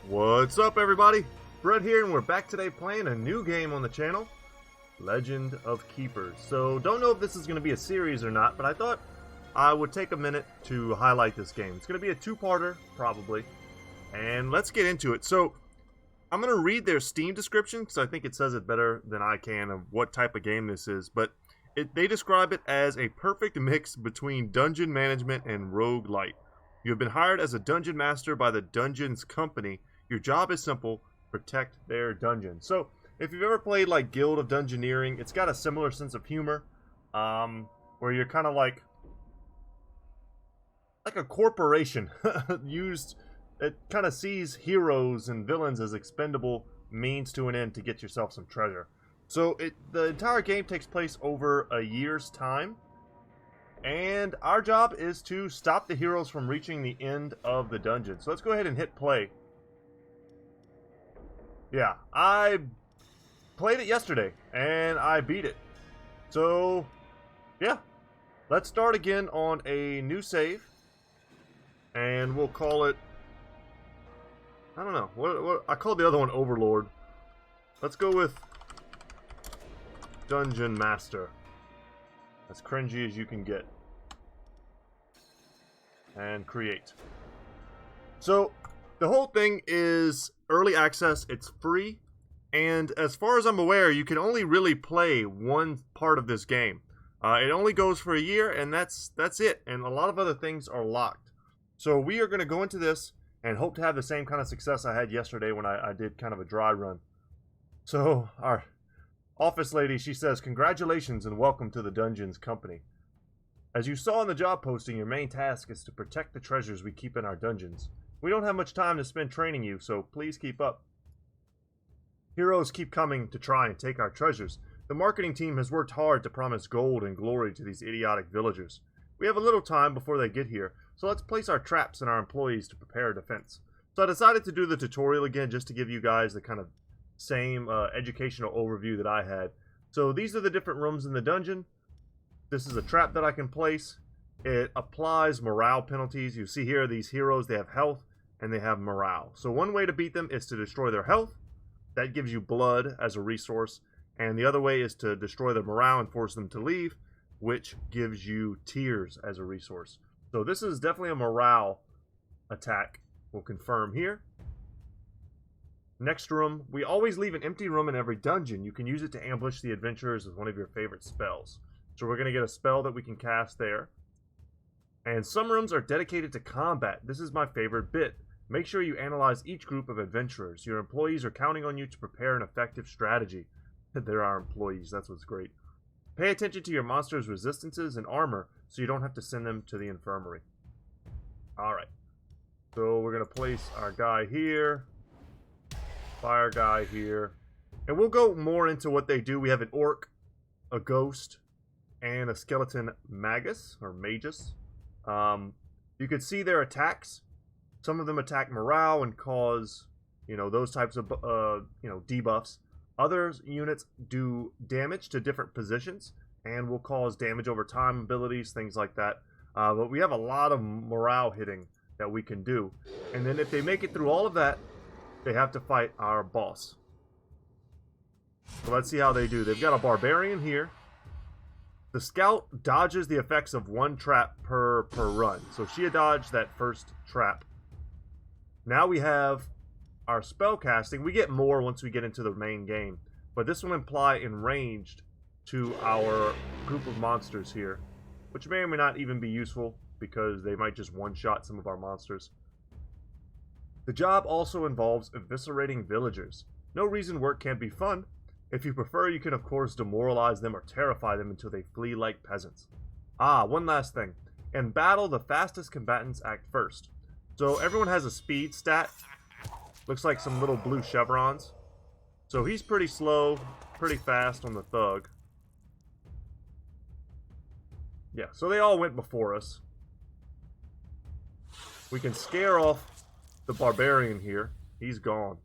What's up, everybody? Brett here, and we're back today playing a new game on the channel, Legend of Keepers. So, don't know if this is going to be a series or not, but I thought I would take a minute to highlight this game. It's going to be a two-parter, probably, and let's get into it. So, I'm going to read their Steam description, because I think it says it better than I can of what type of game this is, but they describe it as a perfect mix between Dungeon Management and Roguelite. You have been hired as a dungeon master by the Dungeons Company. Your job is simple: protect their dungeon. So, if you've ever played like Guild of Dungeoneering, it's got a similar sense of humor, where you're kind of like a corporation it kind of sees heroes and villains as expendable means to an end to get yourself some treasure. So, the entire game takes place over a year's time. And our job is to stop the heroes from reaching the end of the dungeon. So let's go ahead and hit play. Yeah, I played it yesterday, and I beat it. So, yeah. Let's start again on a new save. And we'll call it... I don't know. What I called the other one Overlord. Let's go with Dungeon Master. As cringy as you can get. And create. So, the whole thing is early access. It's free. And as far as I'm aware, you can only really play one part of this game. It only goes for a year, and that's it. And a lot of other things are locked. So, we are going to go into this and hope to have the same kind of success I had yesterday when I did kind of a dry run. So, our office lady, she says, "Congratulations and welcome to the Dungeons Company. As you saw in the job posting, your main task is to protect the treasures we keep in our dungeons. We don't have much time to spend training you, so please keep up. Heroes keep coming to try and take our treasures. The marketing team has worked hard to promise gold and glory to these idiotic villagers. We have a little time before they get here, so let's place our traps and our employees to prepare a defense." So I decided to do the tutorial again just to give you guys the kind of same educational overview that I had. So these are the different rooms in the dungeon. This is a trap that I can place. It applies morale penalties. You see here, these heroes, they have health and they have morale. So one way to beat them is to destroy their health. That gives you blood as a resource. And the other way is to destroy their morale and force them to leave, which gives you tears as a resource. So this is definitely a morale attack. We'll confirm here. Next room, we always leave an empty room in every dungeon. You can use it to ambush the adventurers with one of your favorite spells. So we're going to get a spell that we can cast there. And some rooms are dedicated to combat. This is my favorite bit. Make sure you analyze each group of adventurers. Your employees are counting on you to prepare an effective strategy. They're our employees, that's what's great. Pay attention to your monsters' resistances and armor so you don't have to send them to the infirmary. Alright. So we're going to place our guy here. Fire guy here. And we'll go more into what they do. We have an orc, a ghost, and a skeleton magus, or magus. You can see their attacks. Some of them attack morale and cause, those types of, debuffs. Other units do damage to different positions and will cause damage over time abilities, things like that. But we have a lot of morale hitting that we can do. And then if they make it through all of that, they have to fight our boss. So let's see how they do. They've got a barbarian here. The scout dodges the effects of one trap per run. So she dodged that first trap. Now we have our spell casting. We get more once we get into the main game. But this will imply in ranged to our group of monsters here. Which may or may not even be useful, because they might just one-shot some of our monsters. The job also involves eviscerating villagers. No reason work can't be fun. If you prefer, you can of course demoralize them or terrify them until they flee like peasants. One last thing. In battle, the fastest combatants act first. So everyone has a speed stat. Looks like some little blue chevrons. So he's pretty slow, pretty fast on the thug. Yeah, so they all went before us. We can scare off the barbarian here. He's gone.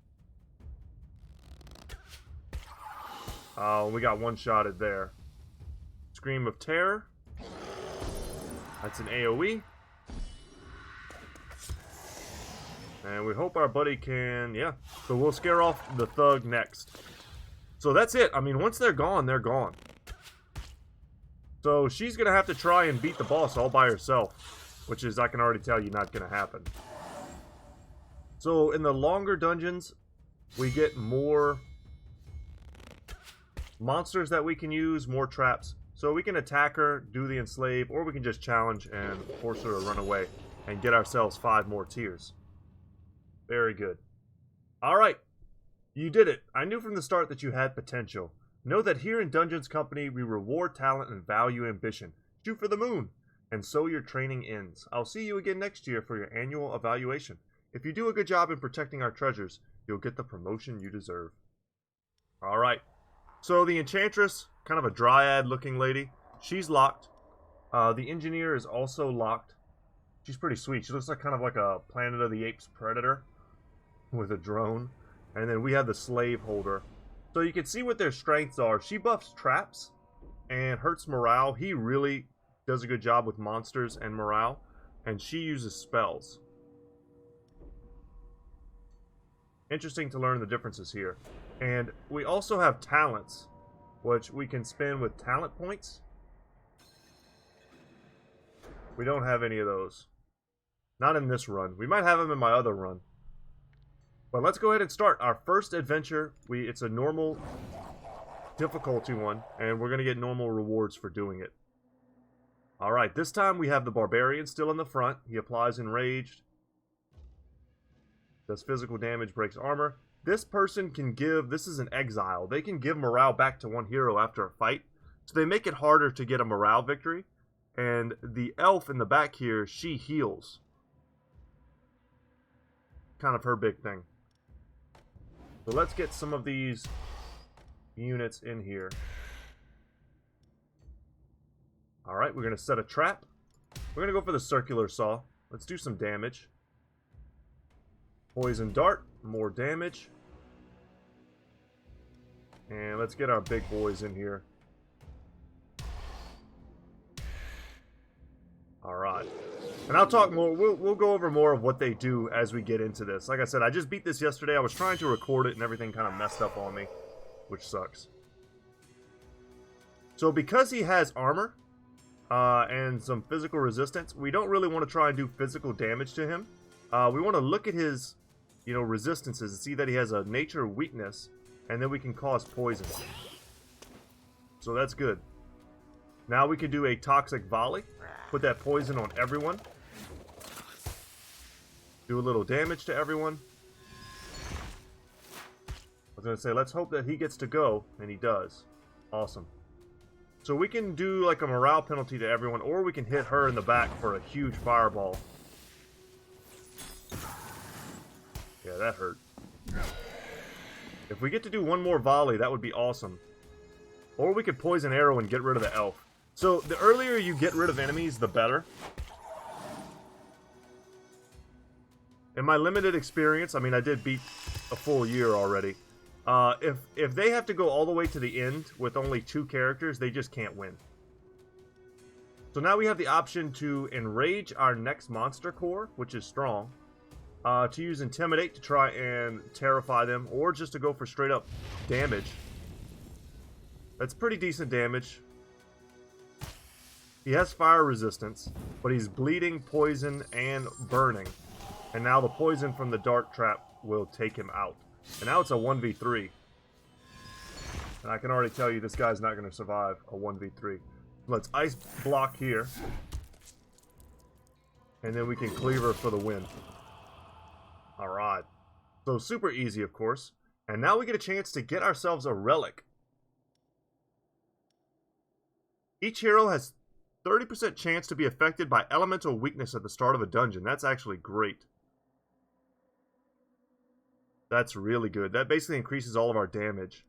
We got one-shotted there. Scream of Terror. That's an AoE. And we hope our buddy can, yeah. So we'll scare off the thug next. So that's it. I mean, once they're gone, they're gone. So she's going to have to try and beat the boss all by herself. Which is, I can already tell you, not going to happen. So in the longer dungeons, we get more monsters that we can use, more traps. So we can attack her, do the enslave, or we can just challenge and force her to run away and get ourselves 5 more tiers. Very good. Alright, you did it. I knew from the start that you had potential. Know that here in Dungeons Company, we reward talent and value ambition. Shoot for the moon. And so your training ends. I'll see you again next year for your annual evaluation. If you do a good job in protecting our treasures, you'll get the promotion you deserve. Alright. So the Enchantress, kind of a dryad looking lady, she's locked. The Engineer is also locked. She's pretty sweet. She looks like kind of like a Planet of the Apes predator with a drone. And then we have the Slave Holder. So you can see what their strengths are. She buffs traps and hurts morale. He really does a good job with monsters and morale. And she uses spells. Interesting to learn the differences here. And we also have talents, which we can spend with talent points. We don't have any of those. Not in this run. We might have them in my other run. But let's go ahead and start our first adventure. It's a normal difficulty one, and we're going to get normal rewards for doing it. Alright, this time we have the Barbarian still in the front. He applies Enraged. Does physical damage, breaks armor. This person can give, this is an exile. They can give morale back to one hero after a fight. So they make it harder to get a morale victory. And the elf in the back here, she heals. Kind of her big thing. So let's get some of these units in here. Alright, we're going to set a trap. We're going to go for the circular saw. Let's do some damage. Poison dart, more damage. And let's get our big boys in here. Alright. And I'll talk more, we'll go over more of what they do as we get into this. Like I said, I just beat this yesterday. I was trying to record it and everything kind of messed up on me, which sucks. So because he has armor and some physical resistance, we don't really want to try and do physical damage to him. We want to look at his, resistances and see that he has a nature weakness, and then we can cause poison. So that's good. Now we can do a toxic volley. Put that poison on everyone. Do a little damage to everyone. I was going to say, let's hope that he gets to go, and he does. Awesome. So we can do like a morale penalty to everyone, or we can hit her in the back for a huge fireball. Yeah, that hurt. If we get to do one more volley, that would be awesome. Or we could poison arrow and get rid of the elf. So, the earlier you get rid of enemies, the better. In my limited experience, I mean, I did beat a full year already. If they have to go all the way to the end with only 2 characters, they just can't win. So now we have the option to enrage our next monster core, which is strong. To use Intimidate to try and terrify them, or just to go for straight up damage. That's pretty decent damage. He has fire resistance, but he's bleeding, poison, and burning. And now the poison from the dart trap will take him out. And now it's a 1v3. And I can already tell you this guy's not going to survive a 1v3. Let's ice block here. And then we can cleaver for the win. Alright. So super easy, of course. And now we get a chance to get ourselves a relic. Each hero has 30% chance to be affected by elemental weakness at the start of a dungeon. That's actually great. That's really good. That basically increases all of our damage.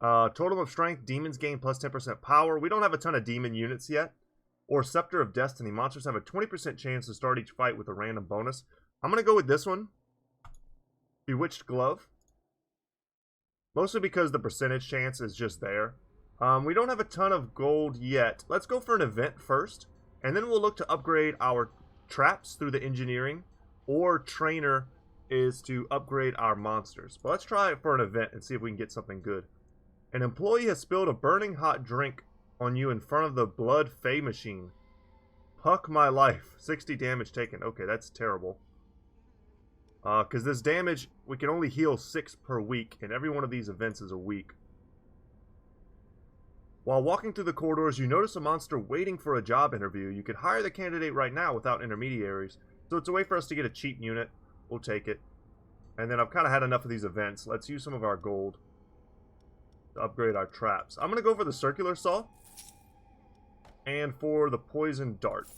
Totem of Strength, demons gain plus 10% power. We don't have a ton of demon units yet. Or Scepter of Destiny. Monsters have a 20% chance to start each fight with a random bonus. I'm going to go with this one. Bewitched Glove. Mostly because the percentage chance is just there. We don't have a ton of gold yet. Let's go for an event first. And then we'll look to upgrade our traps through the engineering. Or trainer is to upgrade our monsters. But let's try it for an event and see if we can get something good. An employee has spilled a burning hot drink on you in front of the blood fey machine. Puck my life. 60 damage taken. Okay, that's terrible. Because this damage, we can only heal 6 per week, and every one of these events is a week. While walking through the corridors, you notice a monster waiting for a job interview. You could hire the candidate right now without intermediaries. So it's a way for us to get a cheap unit. We'll take it. And then I've kind of had enough of these events. Let's use some of our gold to upgrade our traps. I'm going to go for the circular saw. And for the poison dart.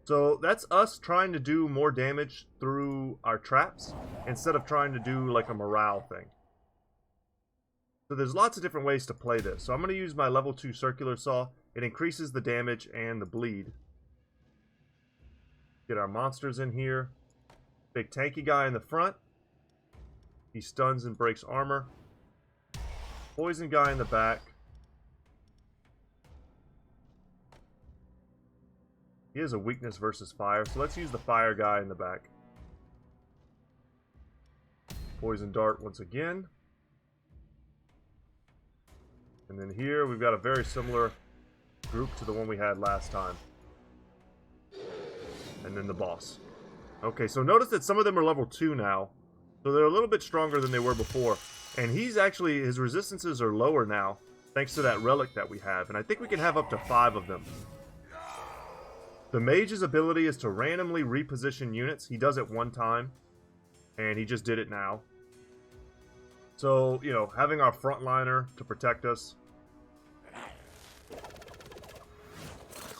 So that's us trying to do more damage through our traps instead of trying to do like a morale thing. So there's lots of different ways to play this. So I'm going to use my level 2 circular saw. It increases the damage and the bleed. Get our monsters in here. Big tanky guy in the front. He stuns and breaks armor. Poison guy in the back. He has a weakness versus fire, so let's use the fire guy in the back. Poison dart once again. And then here we've got a very similar group to the one we had last time. And then the boss. Okay, so notice that some of them are level 2 now. So they're a little bit stronger than they were before. And he's actually, his resistances are lower now, thanks to that relic that we have. And I think we can have up to 5 of them. The mage's ability is to randomly reposition units. He does it one time, and he just did it now. So, you know, having our frontliner to protect us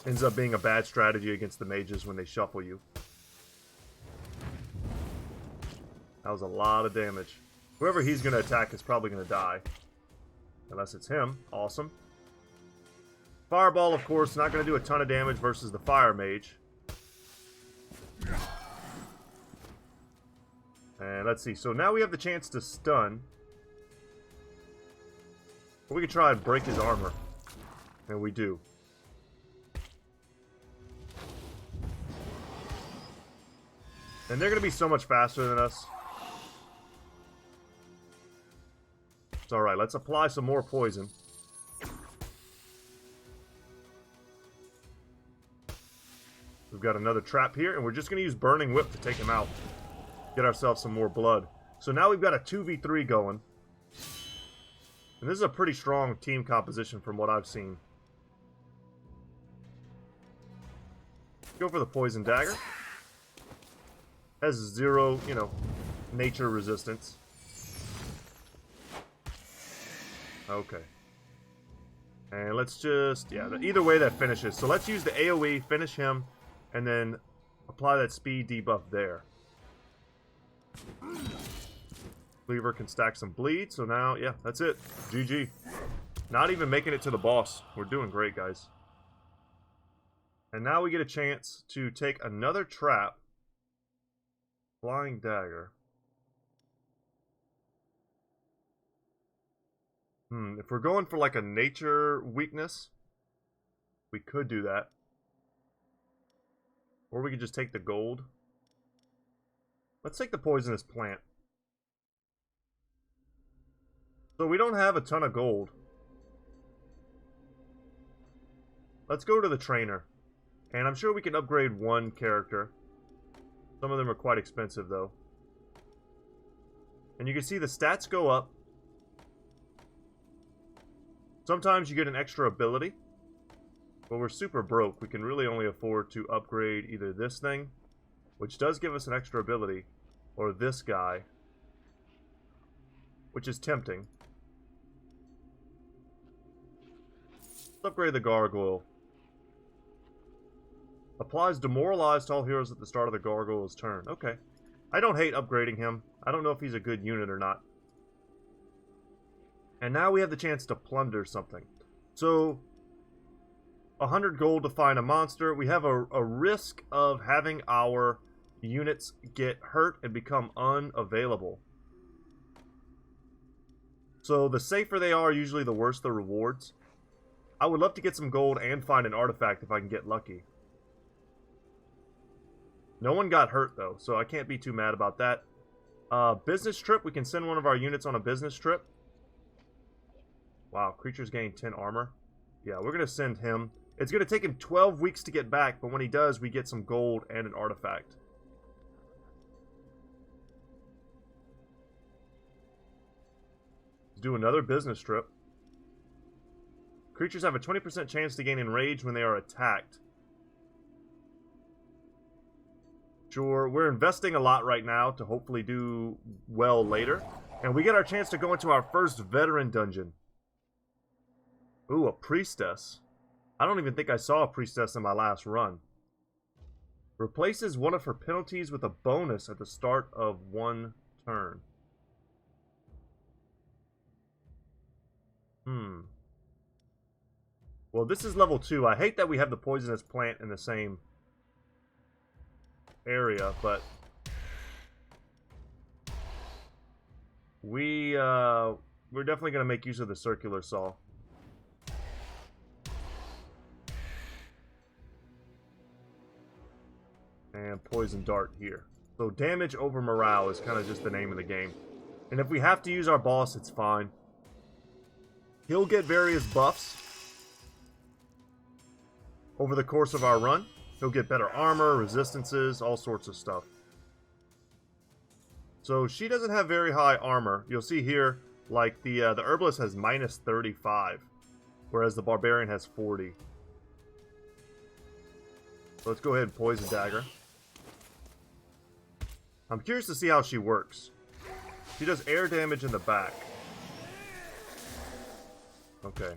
ends up being a bad strategy against the mages when they shuffle you. That was a lot of damage. Whoever he's going to attack is probably going to die. Unless it's him. Awesome. Fireball, of course, not going to do a ton of damage versus the fire mage. And let's see. So now we have the chance to stun. We can try and break his armor. And we do. And they're going to be so much faster than us. It's alright. Let's apply some more poison. We've got another trap here, and we're just going to use Burning Whip to take him out. Get ourselves some more blood. So now we've got a 2v3 going. And this is a pretty strong team composition from what I've seen. Go for the Poison Dagger. Has 0, you know, nature resistance. Okay. And let's just, yeah, either way that finishes. So let's use the AoE, finish him, and then apply that speed debuff there. Cleaver can stack some bleed, so now, yeah, that's it. GG. Not even making it to the boss. We're doing great, guys. And now we get a chance to take another trap. Flying Dagger. If we're going for like a nature weakness, we could do that. Or we could just take the gold. Let's take the poisonous plant. So we don't have a ton of gold. Let's go to the trainer. And I'm sure we can upgrade one character. Some of them are quite expensive though. And you can see the stats go up. Sometimes you get an extra ability. But we're super broke. We can really only afford to upgrade either this thing, which does give us an extra ability, or this guy, which is tempting. Let's upgrade the Gargoyle. Applies Demoralize to all heroes at the start of the Gargoyle's turn. Okay. I don't hate upgrading him. I don't know if he's a good unit or not. And now we have the chance to plunder something. So, 100 gold to find a monster. We have a risk of having our units get hurt and become unavailable. So the safer they are, usually the worse the rewards. I would love to get some gold and find an artifact if I can get lucky. No one got hurt, though, so I can't be too mad about that. Business trip. We can send one of our units on a business trip. Wow, creatures gain 10 armor. Yeah, we're going to send him. It's going to take him 12 weeks to get back, but when he does, we get some gold and an artifact. Let's do another business trip. Creatures have a 20% chance to gain enraged when they are attacked. Sure, we're investing a lot right now to hopefully do well later. And we get our chance to go into our first veteran dungeon. Ooh, a priestess. I don't even think I saw a priestess in my last run. Replaces one of her penalties with a bonus at the start of one turn. Well, this is level 2. I hate that we have the poisonous plant in the same area, but we're definitely going to make use of the circular saw. And poison dart here. So damage over morale is kind of just the name of the game. And if we have to use our boss, it's fine. He'll get various buffs over the course of our run. He'll get better armor, resistances, all sorts of stuff. So she doesn't have very high armor. You'll see here, like the herbalist has minus 35, whereas the barbarian has 40. So let's go ahead and poison dagger. I'm curious to see how she works. She does air damage in the back. Okay.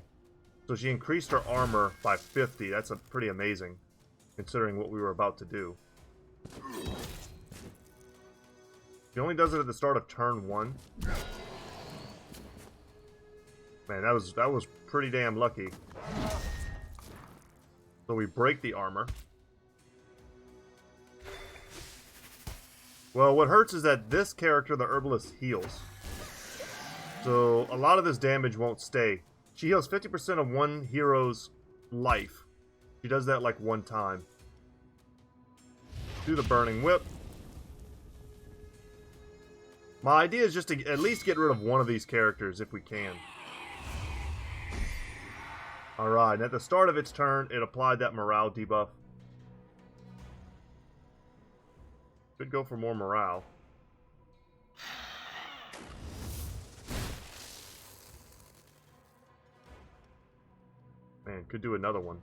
So she increased her armor by 50. That's pretty amazing, considering what we were about to do. She only does it at the start of turn 1. Man, that was pretty damn lucky. So we break the armor. Well, what hurts is that this character, the herbalist, heals. So a lot of this damage won't stay. She heals 50% of one hero's life. She does that like one time. Do the burning whip. My idea is just to at least get rid of one of these characters if we can. Alright, and at the start of its turn, it applied that morale debuff. Could go for more morale. Man, could do another one.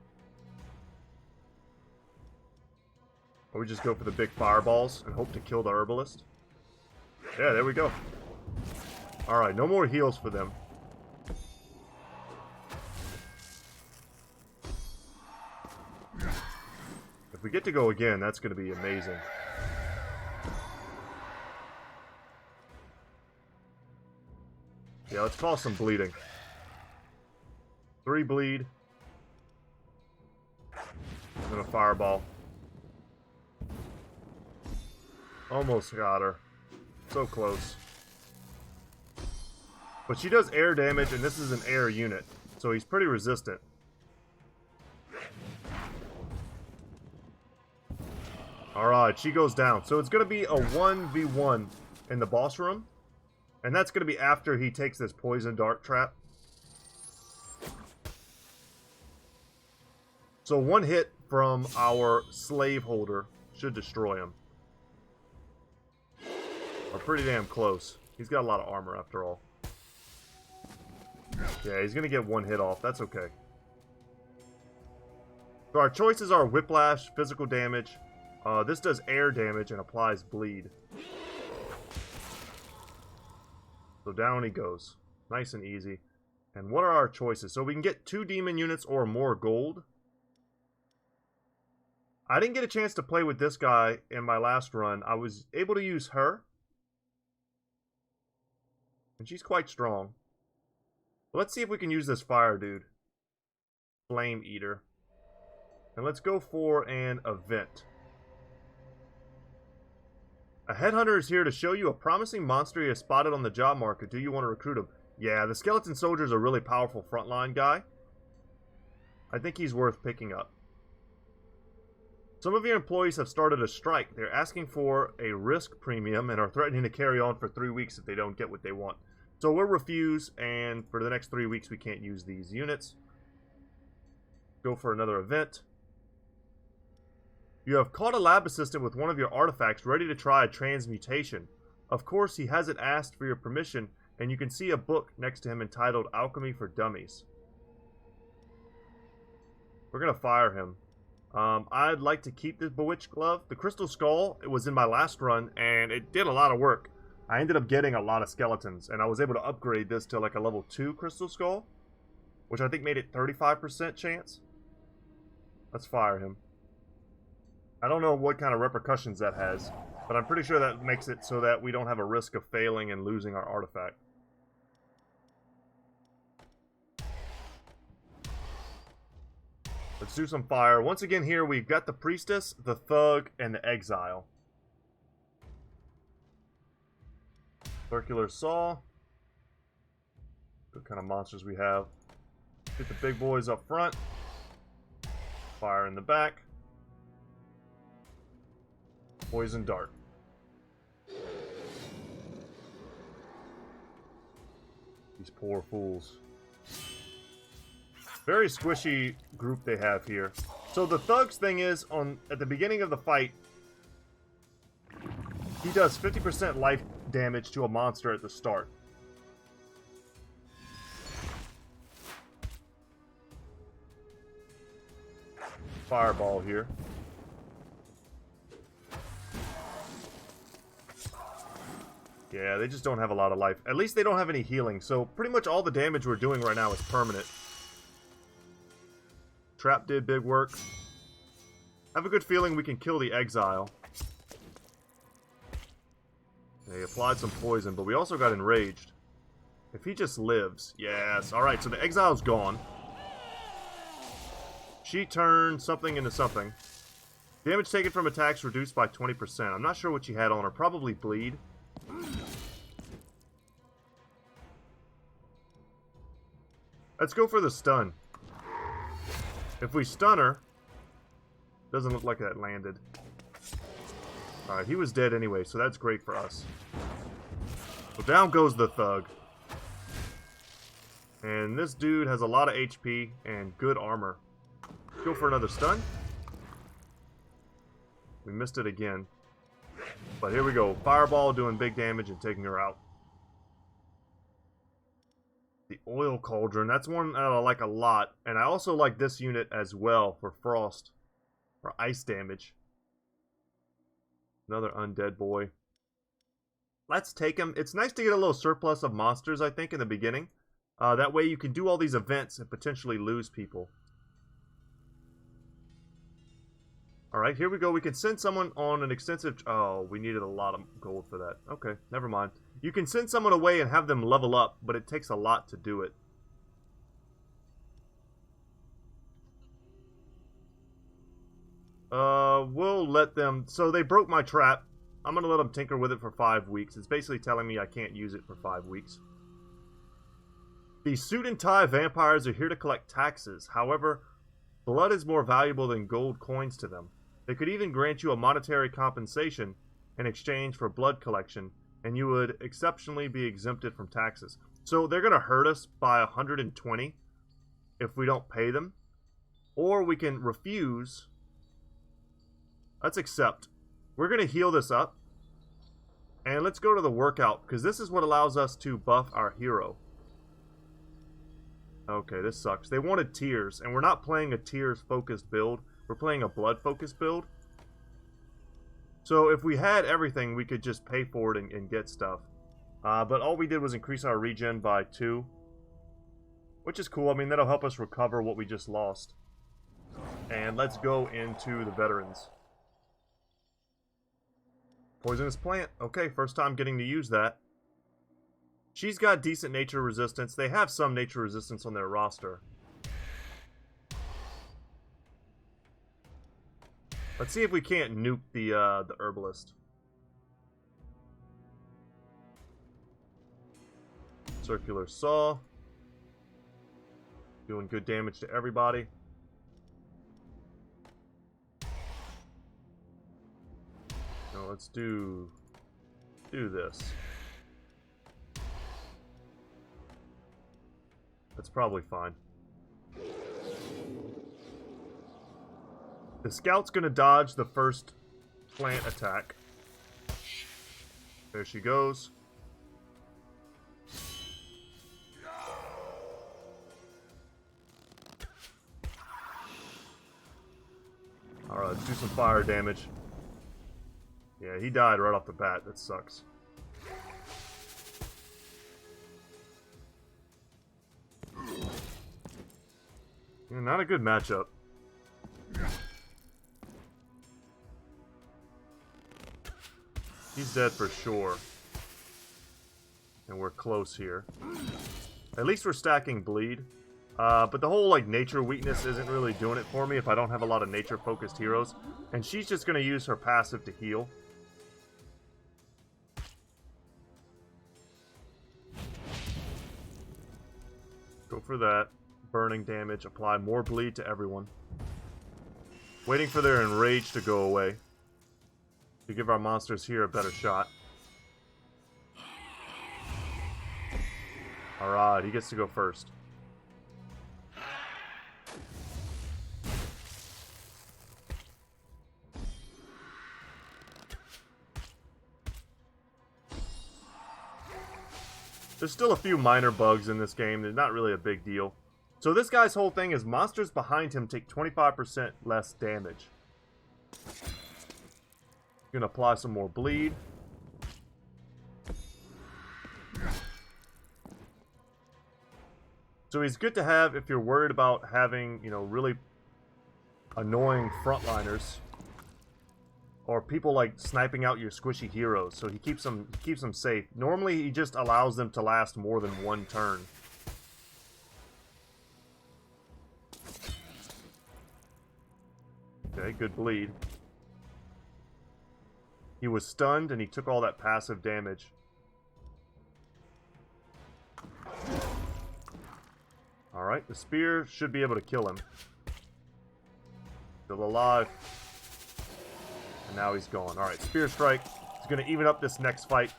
Or we just go for the big fireballs and hope to kill the herbalist. Yeah, there we go. Alright, no more heals for them. If we get to go again, that's going to be amazing. Yeah, let's call some bleeding. 3 bleed. And then a fireball. Almost got her. So close. But she does air damage, and this is an air unit. So he's pretty resistant. Alright, she goes down. So it's going to be a 1v1 in the boss room. And that's going to be after he takes this poison dart trap. So one hit from our slave holder should destroy him. We're pretty damn close. He's got a lot of armor after all. Yeah, he's going to get one hit off. That's okay. So our choices are whiplash, physical damage. This does air damage and applies bleed. So down he goes. Nice and easy. And what are our choices? So we can get 2 demon units or more gold. I didn't get a chance to play with this guy in my last run. I was able to use her. And she's quite strong. Let's see if we can use this fire dude. Flame Eater. And let's go for an event. A headhunter is here to show you a promising monster he has spotted on the job market. Do you want to recruit him? Yeah, the skeleton soldier is a really powerful frontline guy. I think he's worth picking up. Some of your employees have started a strike. They're asking for a risk premium and are threatening to carry on for 3 weeks if they don't get what they want. So we'll refuse, and for the next 3 weeks we can't use these units. Go for another event. You have caught a lab assistant with one of your artifacts ready to try a transmutation. Of course, he hasn't asked for your permission, and you can see a book next to him entitled Alchemy for Dummies. We're going to fire him. I'd like to keep this Bewitched Glove. The Crystal Skull, it was in my last run, and it did a lot of work. I ended up getting a lot of skeletons, and I was able to upgrade this to like a level 2 Crystal Skull, which I think made it 35% chance. Let's fire him. I don't know what kind of repercussions that has, but I'm pretty sure that makes it so that we don't have a risk of failing and losing our artifact. Let's do some fire. Once again here, we've got the Priestess, the Thug, and the Exile. Circular Saw. What kind of monsters we have. Get the big boys up front. Fire in the back. Poison Dart. These poor fools. Very squishy group they have here. So the Thug's thing is, at the beginning of the fight, he does 50% life damage to a monster at the start. Fireball here. Yeah, they just don't have a lot of life. At least they don't have any healing, so pretty much all the damage we're doing right now is permanent. Trap did big work. I have a good feeling we can kill the Exile. They applied some poison, but we also got enraged. If he just lives. Yes. Alright, so the Exile's gone. She turned something into something. Damage taken from attacks reduced by 20%. I'm not sure what she had on her. Probably bleed. Let's go for the stun. If we stun her, doesn't look like that landed. Alright, he was dead anyway, so that's great for us. So down goes the Thug. And this dude has a lot of HP and good armor. Go for another stun. We missed it again. But here we go. Fireball doing big damage and taking her out. The Oil Cauldron. That's one that I like a lot. And I also like this unit as well for frost. For ice damage. Another undead boy. Let's take him. It's nice to get a little surplus of monsters, I think, in the beginning. That way you can do all these events and potentially lose people. Alright, here we go. We can send someone on an extensive... Oh, we needed a lot of gold for that. Okay, never mind. You can send someone away and have them level up, but it takes a lot to do it. We'll let them... So they broke my trap. I'm going to let them tinker with it for 5 weeks. It's basically telling me I can't use it for 5 weeks. The suit and tie vampires are here to collect taxes. However, blood is more valuable than gold coins to them. They could even grant you a monetary compensation in exchange for blood collection, and you would exceptionally be exempted from taxes. So they're going to hurt us by 120 if we don't pay them. Or we can refuse. Let's accept. We're going to heal this up. And let's go to the workout, because this is what allows us to buff our hero. Okay, this sucks. They wanted tears, and we're not playing a tears-focused build. We're playing a blood-focused build. So if we had everything, we could just pay for it and get stuff. But all we did was increase our regen by 2. Which is cool. I mean, that'll help us recover what we just lost. And let's go into the veterans. Poisonous plant. Okay, first time getting to use that. She's got decent nature resistance. They have some nature resistance on their roster. Let's see if we can't nuke the herbalist. Circular saw. Doing good damage to everybody. let's do this. That's probably fine. The scout's gonna dodge the first plant attack. There she goes. Alright, let's do some fire damage. Yeah, he died right off the bat. That sucks. Yeah, not a good matchup. He's dead for sure. And we're close here. At least we're stacking bleed. But the whole, like, nature weakness isn't really doing it for me if I don't have a lot of nature-focused heroes. And she's just going to use her passive to heal. Go for that. Burning damage. Apply more bleed to everyone. Waiting for their enrage to go away. To give our monsters here a better shot. Alright, he gets to go first. There's still a few minor bugs in this game. They're not really a big deal. So this guy's whole thing is monsters behind him take 25% less damage. Gonna apply some more bleed. So he's good to have if you're worried about having, you know, really annoying frontliners. Or people like sniping out your squishy heroes. So he keeps them safe. Normally he just allows them to last more than one turn. Okay, good bleed. He was stunned and he took all that passive damage. Alright, the spear should be able to kill him. Still alive. And now he's gone. Alright, spear strike. He's going to even up this next fight.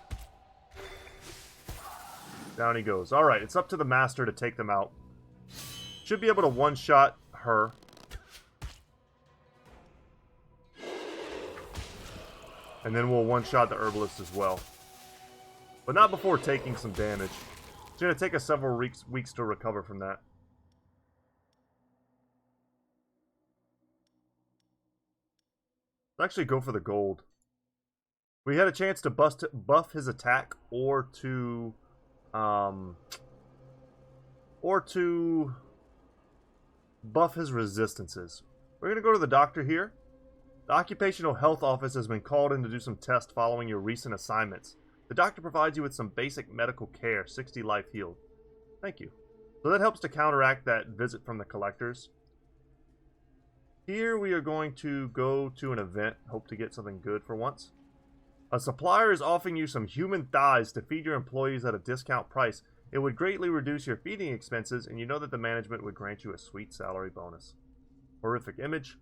Down he goes. Alright, it's up to the master to take them out. Should be able to one-shot her. And then we'll one-shot the herbalist as well. But not before taking some damage. It's going to take us several weeks to recover from that. Let's actually go for the gold. We had a chance to buff his attack or to buff his resistances. We're going to go to the doctor here. The Occupational Health Office has been called in to do some tests following your recent assignments. The doctor provides you with some basic medical care, 60 life healed. Thank you. So that helps to counteract that visit from the collectors. Here we are going to go to an event, hope to get something good for once. A supplier is offering you some human thighs to feed your employees at a discount price. It would greatly reduce your feeding expenses, and you know that the management would grant you a sweet salary bonus. Horrific image.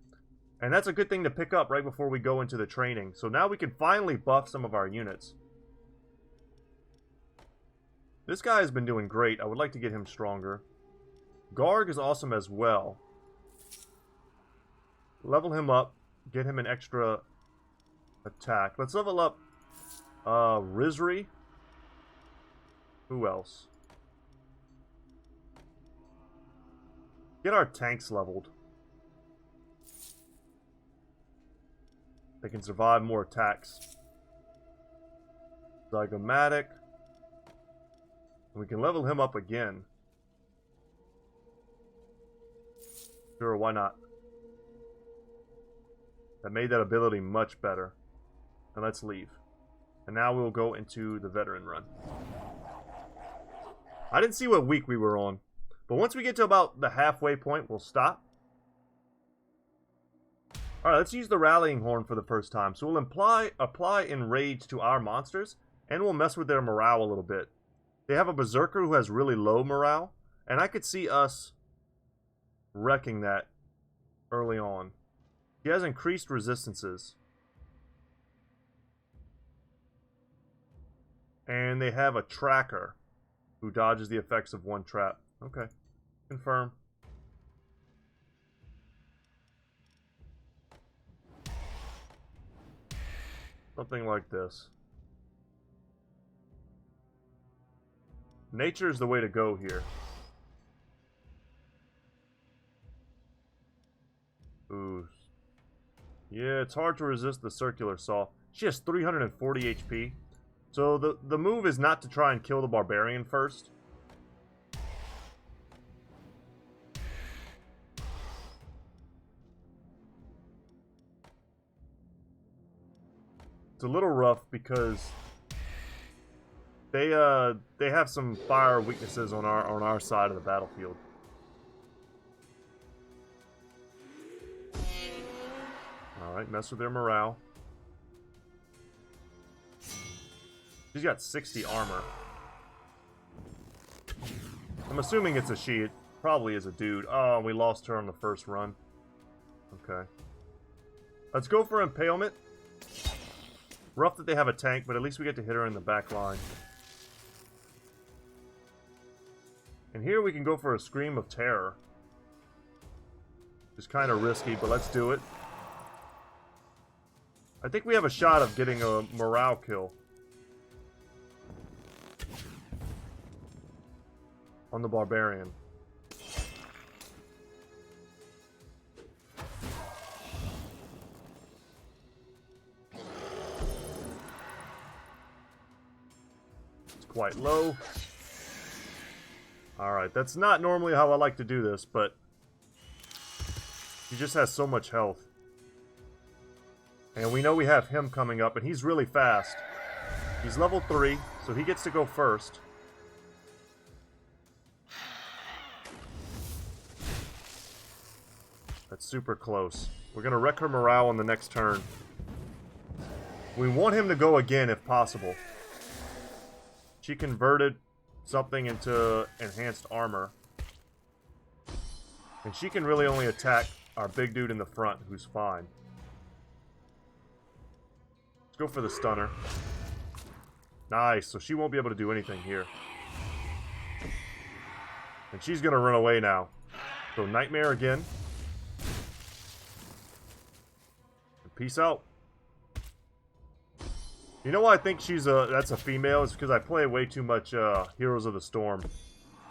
And that's a good thing to pick up right before we go into the training. So now we can finally buff some of our units. This guy has been doing great. I would like to get him stronger. Garg is awesome as well. Level him up. Get him an extra attack. Let's level up Rizri. Who else? Get our tanks leveled. They can survive more attacks. Zygomatic. We can level him up again. Sure, why not? That made that ability much better. And let's leave. And now we'll go into the veteran run. I didn't see what week we were on. But once we get to about the halfway point, we'll stop. Alright, let's use the rallying horn for the first time. So we'll apply enrage to our monsters, and we'll mess with their morale a little bit. They have a berserker who has really low morale, and I could see us wrecking that early on. He has increased resistances. And they have a tracker who dodges the effects of one trap. Okay. Confirm. Something like this. Nature is the way to go here. Ooh. Yeah, it's hard to resist the circular saw. She has 340 HP. So the move is not to try and kill the barbarian first. It's a little rough because they have some fire weaknesses on our side of the battlefield. Alright, mess with their morale. She's got 60 armor. I'm assuming it's a she. It probably is a dude. Oh, we lost her on the first run. Okay. Let's go for impalement. Rough that they have a tank, but at least we get to hit her in the back line. And here we can go for a Scream of Terror. It's kind of risky, but let's do it. I think we have a shot of getting a morale kill. On the barbarian. It's quite low. Alright, that's not normally how I like to do this, but he just has so much health. And we know we have him coming up, and he's really fast. He's level 3, so he gets to go first. That's super close. We're going to wreck her morale on the next turn. We want him to go again if possible. She converted something into enhanced armor. And she can really only attack our big dude in the front, who's fine. Let's go for the stunner. Nice, so she won't be able to do anything here. And she's going to run away now. So Nightmare again. Peace out. You know why I think that's a female? It's because I play way too much Heroes of the Storm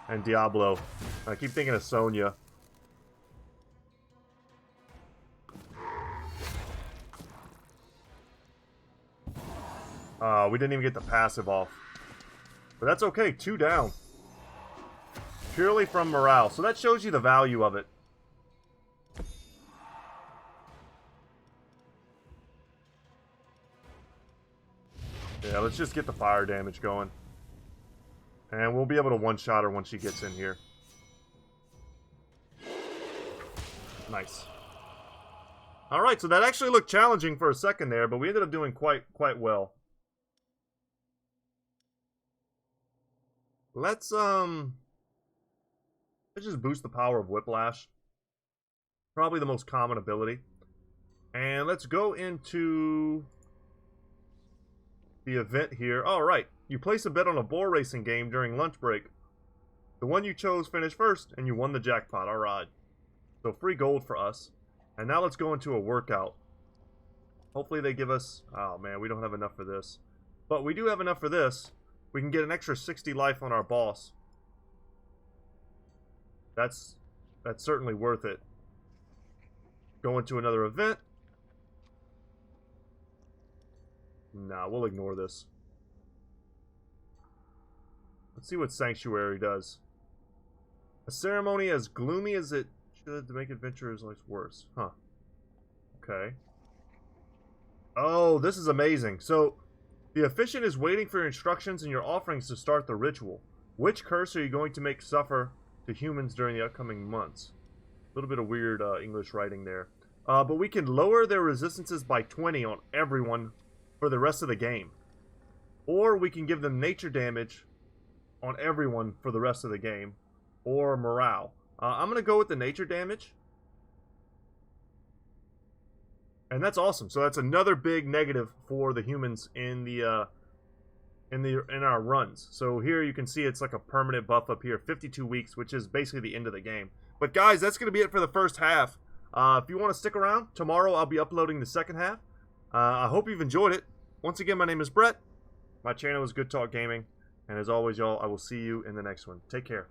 and Diablo. I keep thinking of Sonya. We didn't even get the passive off. But that's okay, 2 down. Purely from morale. So that shows you the value of it. Yeah, let's just get the fire damage going. And we'll be able to one-shot her once she gets in here. Nice. Alright, so that actually looked challenging for a second there, but we ended up doing quite well. Let's just boost the power of Whiplash. Probably the most common ability. And let's go into the event here. Alright, you place a bet on a bull racing game during lunch break. The one you chose finished first, and you won the jackpot. Alright. So free gold for us. And now let's go into a workout. Hopefully they give us... Oh man, we don't have enough for this. But we do have enough for this. We can get an extra 60 life on our boss. That's certainly worth it. Go into another event. Nah, we'll ignore this. Let's see what Sanctuary does. A ceremony as gloomy as it should to make adventurers' lives worse. Huh. Okay. Oh, this is amazing. So, the officiant is waiting for your instructions and your offerings to start the ritual. Which curse are you going to make suffer to humans during the upcoming months? A little bit of weird English writing there. But we can lower their resistances by 20 on everyone for the rest of the game. Or we can give them nature damage on everyone for the rest of the game. Or morale. I'm going to go with the nature damage. And that's awesome. So that's another big negative for the humans in the in our runs. So here you can see it's like a permanent buff up here, 52 weeks, which is basically the end of the game. But guys, that's going to be it for the first half. If you want to stick around, tomorrow I'll be uploading the second half. I hope you've enjoyed it. Once again, my name is Brett. My channel is Goodtalk Gaming. And as always, y'all, I will see you in the next one. Take care.